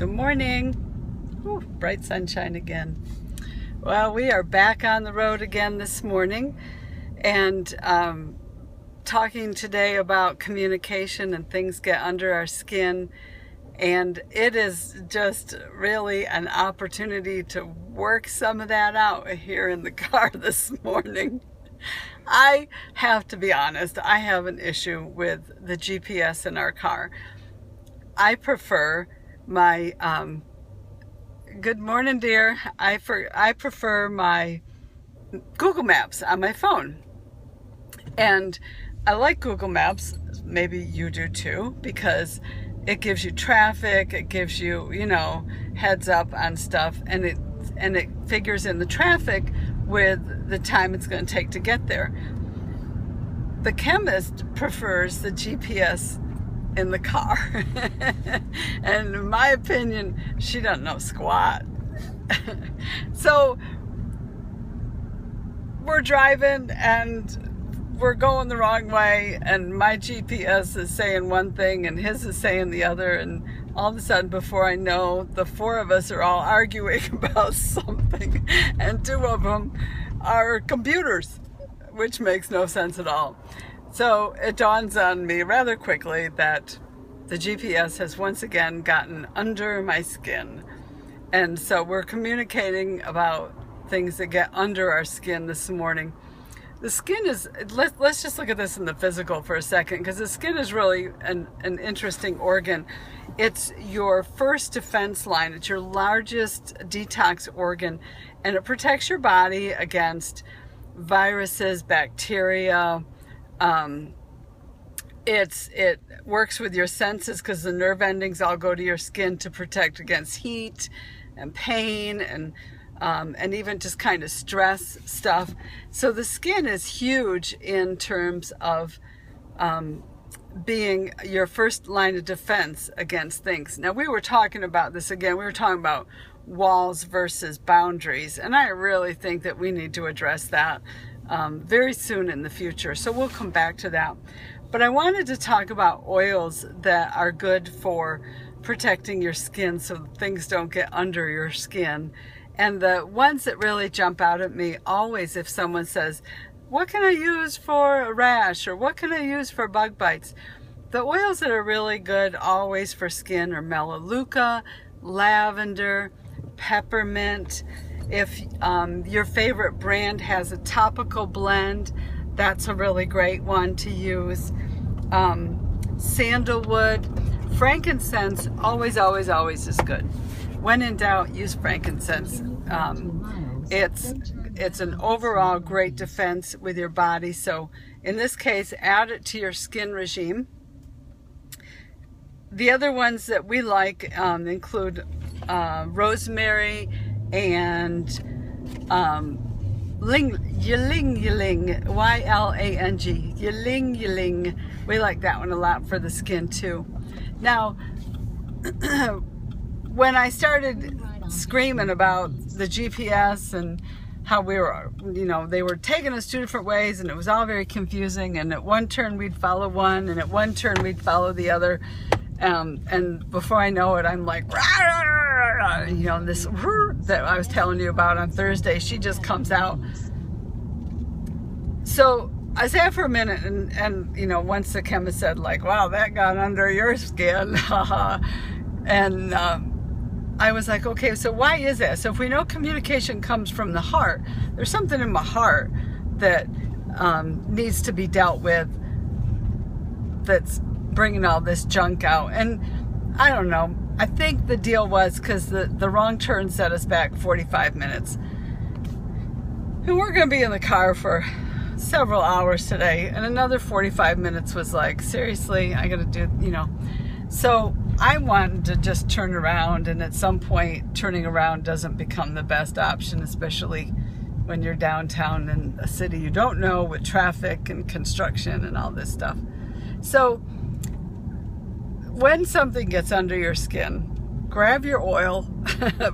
Good morning. Ooh, bright sunshine again. Well, we are back on the road again this morning and talking today about communication and things get under our skin. And it is just really an opportunity to work some of that out here in the car this morning. I have to be honest, I have an issue with the GPS in our car. I prefer my, good morning dear, I prefer my Google Maps on my phone. And I like Google Maps, maybe you do too, because it gives you traffic, it gives you, heads up on stuff, and it figures in the traffic with the time it's going to take to get there. The chemist prefers the GPS in the car. And in my opinion, she doesn't know squat. So we're driving and we're going the wrong way, and my GPS is saying one thing and his is saying the other, and all of a sudden, before I know, the four of us are all arguing about something, and two of them are computers, which makes no sense at all. So it dawns on me rather quickly that the GPS has once again gotten under my skin. And so we're communicating about things that get under our skin this morning. The skin is, let's just look at this in the physical for a second, because the skin is really an interesting organ. It's your first defense line. It's your largest detox organ, and it protects your body against viruses, bacteria. It works with your senses because the nerve endings all go to your skin to protect against heat and pain and even just kind of stress stuff. So the skin is huge in terms of being your first line of defense against things. Now, we were talking about this again. We were talking about walls versus boundaries, and I really think that we need to address that very soon in the future. So we'll come back to that. But I wanted to talk about oils that are good for protecting your skin so things don't get under your skin. And the ones that really jump out at me always, if someone says, what can I use for a rash, or what can I use for bug bites? The oils that are really good always for skin are melaleuca, lavender, peppermint. If your favorite brand has a topical blend, that's a really great one to use. Sandalwood, frankincense, always is good. When in doubt, use frankincense. It's an overall great defense with your body. So in this case, add it to your skin regime. The other ones that we like include rosemary and ylang ylang, Y-L-A-N-G, ylang ylang. We like that one a lot for the skin too. Now, when I started screaming about the GPS and how we were, they were taking us two different ways, and it was all very confusing, and at one turn we'd follow one, and at one turn we'd follow the other, and before I know it, I'm like, this that I was telling you about on Thursday, she just comes out. So I sat for a minute, and once the chemist said, like, wow, that got under your skin, and I was like, okay, so why is that? So if we know communication comes from the heart, there's something in my heart that needs to be dealt with that's bringing all this junk out. And I don't know, I think the deal was because the wrong turn set us back 45 minutes. And we're going to be in the car for several hours today, and another 45 minutes was like, seriously, I got to do, So I wanted to just turn around, and at some point, turning around doesn't become the best option, especially when you're downtown in a city you don't know with traffic and construction and all this stuff. So when something gets under your skin, grab your oil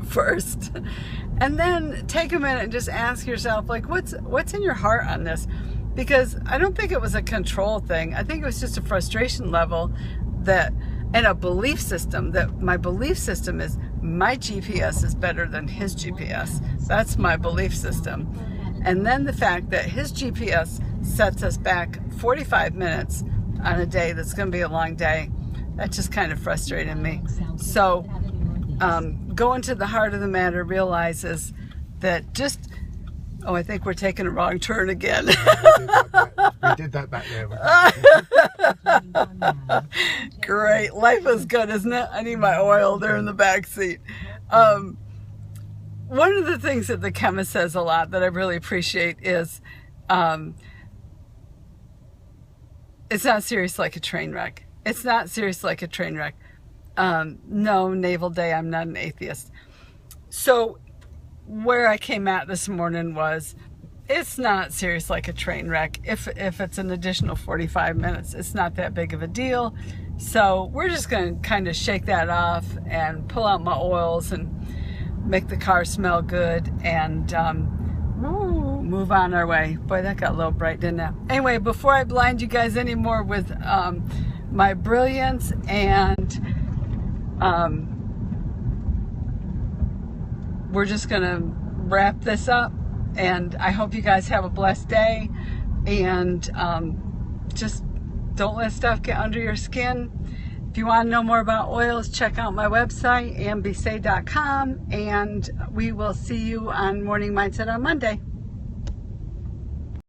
first, and then take a minute and just ask yourself, like, what's in your heart on this? Because I don't think it was a control thing. I think it was just a frustration level that and a belief system, that my belief system is my GPS is better than his GPS. That's my belief system. And then the fact that his GPS sets us back 45 minutes on a day that's going to be a long day, that just kind of frustrated me. So going to the heart of the matter realizes that just, oh, I think we're taking a wrong turn again. We did that back there. Great. Life is good, isn't it? I need my oil there in the back seat. One of the things that the chemist says a lot that I really appreciate is it's not serious like a train wreck. It's not serious like a train wreck. No, Naval Day, I'm not an atheist. So where I came at this morning was, it's not serious like a train wreck. If it's an additional 45 minutes, it's not that big of a deal. So we're just going to kind of shake that off and pull out my oils and make the car smell good and move on our way. Boy, that got a little bright, didn't it? Anyway, before I blind you guys anymore with my brilliance and we're just going to wrap this up. And I hope you guys have a blessed day, and just don't let stuff get under your skin. If you want to know more about oils, check out my website, ambisay.com, and we will see you on Morning Mindset on Monday.